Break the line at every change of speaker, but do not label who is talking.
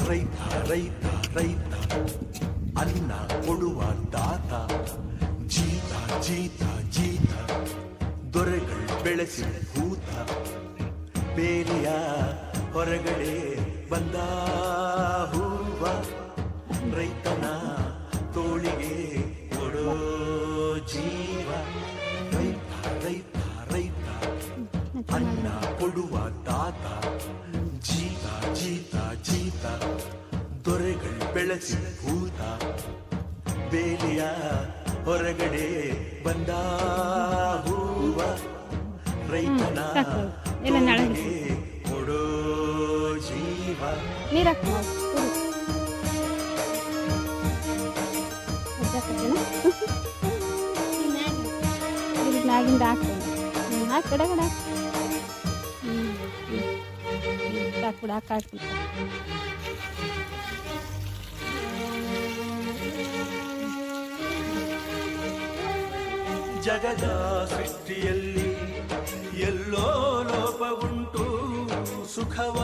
ರೈತ ರೈತ ರೈತ ಅನ್ನ ಕೊಡುವ ದಾತ ಜೀತ ಜೀತ ಜೀತ ದೊರೆಗಳು ಬೆಳೆಸಿದ ಭೂತ ಬೇಲಿಯ ಹೊರಗಡೆ ಬಂದ ಹೂವ ರೈತನ ತೋಳಿಗೆ ಕೊಡೋ ಜೀವ ರೈತ ರೈತ ರೈತ ಅನ್ನ ಕೊಡುವ ದಾತ ಜೀತ ಜೀತ ಜೀತ ದೊರೆಗಳು ಬೆಳೆಸಿದ ಭೂತ ಬೇಲಿಯ ಹೊರಗಡೆ ಬಂದ ಹೂವ ರೈತನ ತೋಳಿಗೆ ಕೊಡೋ ಜೀವ.
ಮ್ಯಾಗಿಂದ ಹಾಕ್ತೇನೆ ಕಡೆ ಕಡೆ ಹಾಕ್ಬಿಡ ಹಾಕ್ಬಿಡ್ತ
ಜಗದ ಸೃಷ್ಟಿಯಲ್ಲಿ ಎಲ್ಲೋ ಲೋಪವುಂಟು ಸುಖವ